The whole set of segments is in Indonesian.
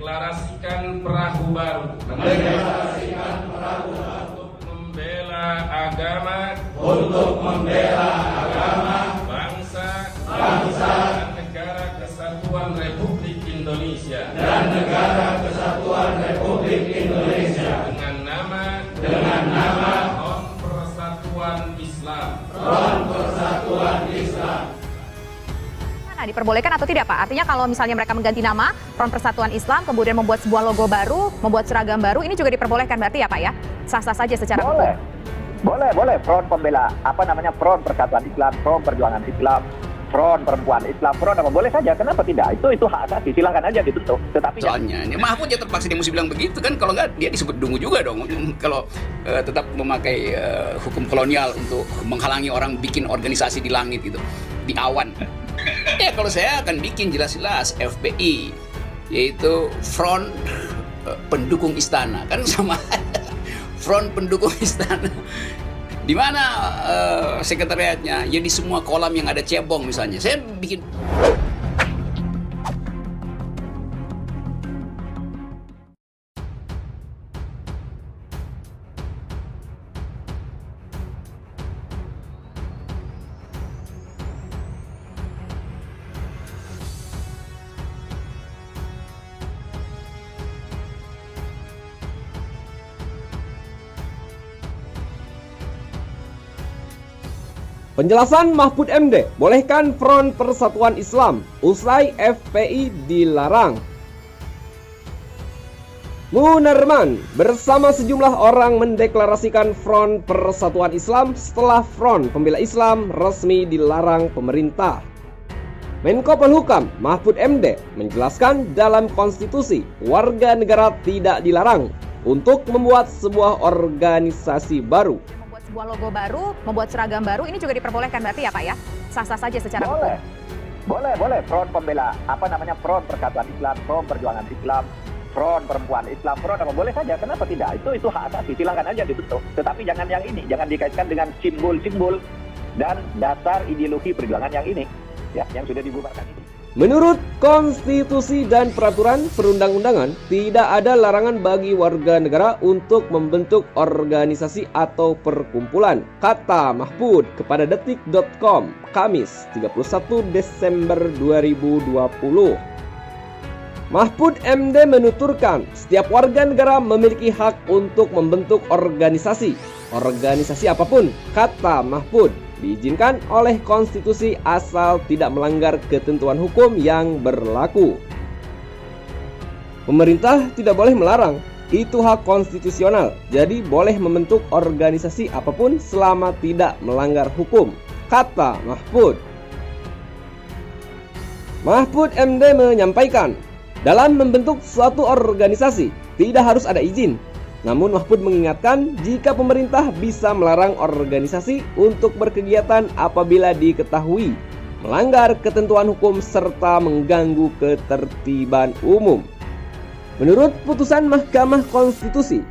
mendeklarasikan perahu baru untuk membela agama, bangsa, dan negara kesatuan Republik Indonesia dengan nama Front Persatuan Islam. Nah, diperbolehkan atau tidak, Pak? Artinya kalau misalnya mereka mengganti nama Front Persatuan Islam, kemudian membuat sebuah logo baru, membuat seragam baru, ini juga diperbolehkan berarti ya, Pak ya? Sah-sah saja secara hukum. Boleh. Front pembela, Front Persatuan Islam, Front Perjuangan Islam, Front Perempuan Islam, Front apa boleh saja. Kenapa tidak? Itu hak asasi, silakan aja dibentuk. Tetapi soalnya ini Mahfud ya terpaksa dia mesti bilang begitu kan, kalau nggak dia disebut dungu juga dong. Kalau tetap memakai hukum kolonial untuk menghalangi orang bikin organisasi di langit gitu, di awan. Ya kalau saya akan bikin jelas-jelas FPI, yaitu Front Pendukung Istana, kan sama Front Pendukung Istana. Di mana sekretariatnya? Ya di semua kolam yang ada cebong misalnya. Saya bikin. Penjelasan Mahfud MD, bolehkan Front Persatuan Islam, usai FPI dilarang. Munarman bersama sejumlah orang mendeklarasikan Front Persatuan Islam setelah Front Pembela Islam resmi dilarang pemerintah. Menko Polhukam Mahfud MD menjelaskan dalam konstitusi warga negara tidak dilarang untuk membuat sebuah organisasi baru. Sebuah logo baru, membuat seragam baru, ini juga diperbolehkan berarti ya, Pak ya? Sah-sah saja secara hukum. Boleh. Front pembela, Front Persatuan Islam, Front Perjuangan Islam, Front Perempuan Islam, Front apa boleh saja. Kenapa tidak? Itu hak asasi, silakan aja dibentuk. Tetapi jangan yang ini, jangan dikaitkan dengan simbol-simbol dan dasar ideologi perjuangan yang ini, ya, yang sudah dibubarkan ini. Menurut konstitusi dan peraturan perundang-undangan, tidak ada larangan bagi warga negara untuk membentuk organisasi atau perkumpulan, kata Mahfud kepada detik.com, Kamis 31 Desember 2020. Mahfud MD menuturkan, setiap warga negara memiliki hak untuk membentuk organisasi apapun, kata Mahfud, diizinkan oleh konstitusi asal tidak melanggar ketentuan hukum yang berlaku. Pemerintah tidak boleh melarang, itu hak konstitusional, jadi boleh membentuk organisasi apapun selama tidak melanggar hukum, kata Mahfud. Mahfud MD menyampaikan, dalam membentuk suatu organisasi tidak harus ada izin. Namun Mahfud mengingatkan jika pemerintah bisa melarang organisasi untuk berkegiatan apabila diketahui melanggar ketentuan hukum serta mengganggu ketertiban umum. Menurut putusan Mahkamah Konstitusi,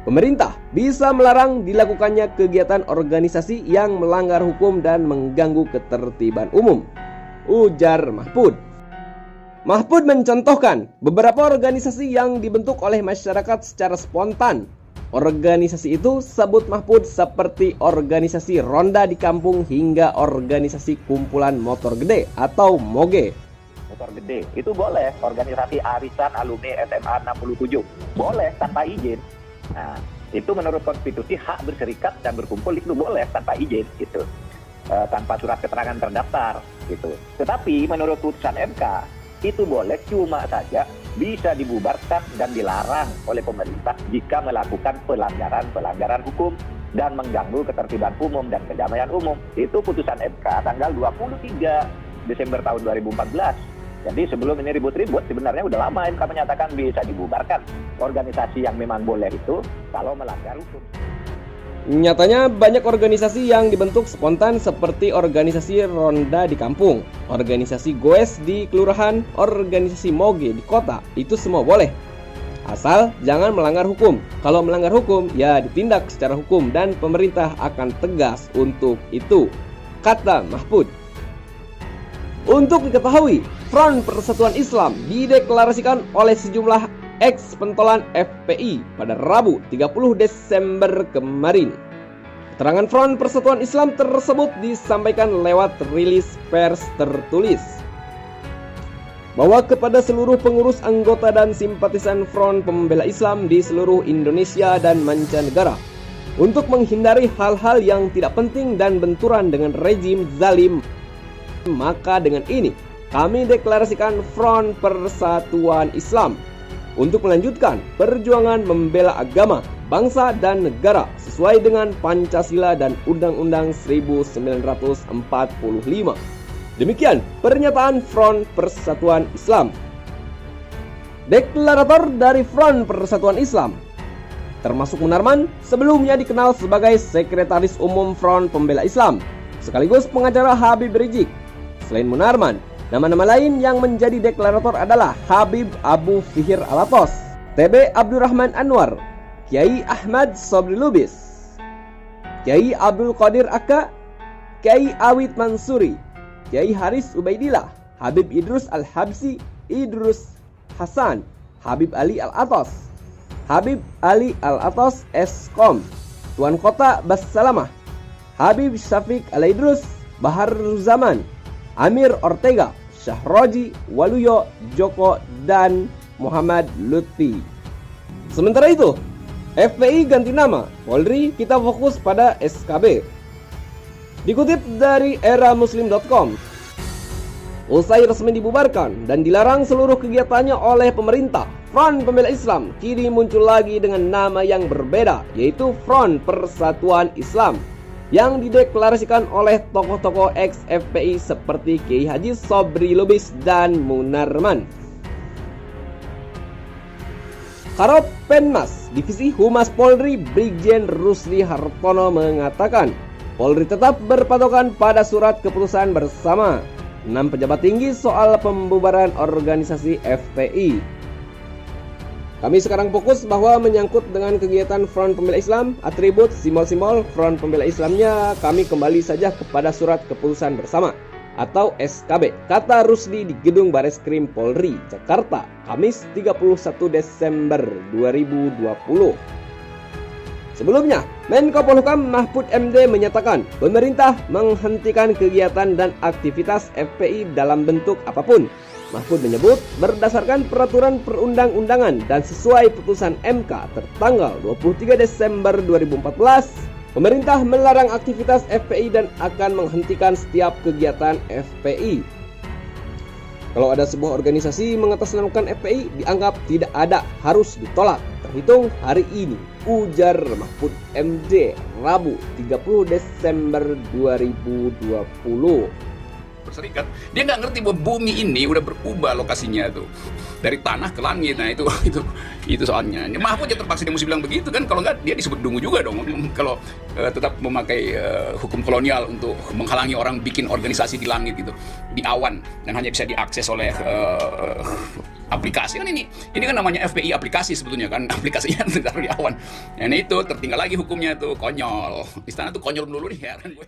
pemerintah bisa melarang dilakukannya kegiatan organisasi yang melanggar hukum dan mengganggu ketertiban umum, ujar Mahfud. Mahfud mencontohkan beberapa organisasi yang dibentuk oleh masyarakat secara spontan. Organisasi itu sebut Mahfud seperti organisasi ronda di kampung hingga organisasi kumpulan motor gede atau MOGE. Motor gede itu boleh, organisasi arisan alumni SMA 67 boleh tanpa izin. Nah, itu menurut konstitusi hak berserikat dan berkumpul itu boleh tanpa izin gitu, tanpa surat keterangan terdaftar gitu. Tetapi menurut putusan MK itu boleh, cuma saja bisa dibubarkan dan dilarang oleh pemerintah jika melakukan pelanggaran hukum dan mengganggu ketertiban umum dan kedamaian umum. Itu putusan MK tanggal 23 Desember tahun 2014. Jadi sebelum ini ribut-ribut, sebenarnya udah lama MK menyatakan bisa dibubarkan organisasi yang memang boleh itu kalau melanggar hukum. Nyatanya banyak organisasi yang dibentuk spontan seperti organisasi ronda di kampung, organisasi goes di kelurahan, organisasi moge di kota, itu semua boleh. Asal jangan melanggar hukum. Kalau melanggar hukum, ya ditindak secara hukum dan pemerintah akan tegas untuk itu, kata Mahfud. Untuk diketahui, Front Persatuan Islam dideklarasikan oleh sejumlah ex pentolan FPI pada Rabu 30 Desember kemarin. Keterangan Front Persatuan Islam tersebut disampaikan lewat rilis pers tertulis bahwa kepada seluruh pengurus, anggota dan simpatisan Front Pembela Islam di seluruh Indonesia dan mancanegara, untuk menghindari hal-hal yang tidak penting dan benturan dengan rejim zalim, maka dengan ini kami deklarasikan Front Persatuan Islam untuk melanjutkan perjuangan membela agama, bangsa dan negara sesuai dengan Pancasila dan Undang-Undang 1945. Demikian pernyataan Front Persatuan Islam. Deklarator dari Front Persatuan Islam, termasuk Munarman, sebelumnya dikenal sebagai Sekretaris Umum Front Pembela Islam, sekaligus pengacara Habib Rizik. Selain Munarman, nama-nama lain yang menjadi deklarator adalah Habib Abu Fihir Alatos, TB Abdurrahman Anwar, Kiai Ahmad Sobri Lubis, Kiai Abdul Qadir Aka, Kiai Awid Mansuri, Kiai Haris Ubaidillah, Habib Idrus Al-Habsi, Idrus Hasan, Habib Ali Al-Atos, Habib Ali Al-Atos Eskom, Tuan Kota Bassalamah, Habib Syafiq Al-Idrus, Bahar Zaman, Amir Ortega, Syahroji Waluyo Joko, dan Muhammad Lutfi. Sementara itu, FPI ganti nama, Polri kita fokus pada SKB. Dikutip dari eramuslim.com, usai resmi dibubarkan dan dilarang seluruh kegiatannya oleh pemerintah, Front Pembela Islam kini muncul lagi dengan nama yang berbeda, yaitu Front Persatuan Islam, yang dideklarasikan oleh tokoh-tokoh ex-FPI seperti Kiai Haji Sobri Lubis dan Munarman. Karop Penmas Divisi Humas Polri Brigjen Rusli Hartono mengatakan, Polri tetap berpatokan pada surat keputusan bersama 6 pejabat tinggi soal pembubaran organisasi FPI. Kami sekarang fokus bahwa menyangkut dengan kegiatan Front Pembela Islam, atribut, simbol-simbol Front Pembela Islamnya, kami kembali saja kepada surat keputusan bersama atau SKB, kata Rusdi di Gedung Bareskrim Polri, Jakarta, Kamis 31 Desember 2020. Sebelumnya, Menko Polhukam Mahfud MD menyatakan pemerintah menghentikan kegiatan dan aktivitas FPI dalam bentuk apapun. Mahfud menyebut berdasarkan peraturan perundang-undangan dan sesuai putusan MK tertanggal 23 Desember 2014, pemerintah melarang aktivitas FPI dan akan menghentikan setiap kegiatan FPI. Kalau ada sebuah organisasi mengatasnamakan FPI, dianggap tidak ada, harus ditolak, terhitung hari ini, ujar Mahfud MD Rabu 30 Desember 2020. Berserikat, dia nggak ngerti bahwa bumi ini udah berubah lokasinya tuh dari tanah ke langit. Nah itu soalnya. Mahfud ya terpaksa dia mesti bilang begitu kan, kalau nggak dia disebut dungu juga dong. Kalau tetap memakai hukum kolonial untuk menghalangi orang bikin organisasi di langit gitu, di awan, dan hanya bisa diakses oleh aplikasi kan ini kan namanya FPI aplikasi sebetulnya kan, aplikasinya ditaruh di awan. Nah itu tertinggal lagi hukumnya tuh, konyol. Istana tuh konyol dulu nih, heran gue.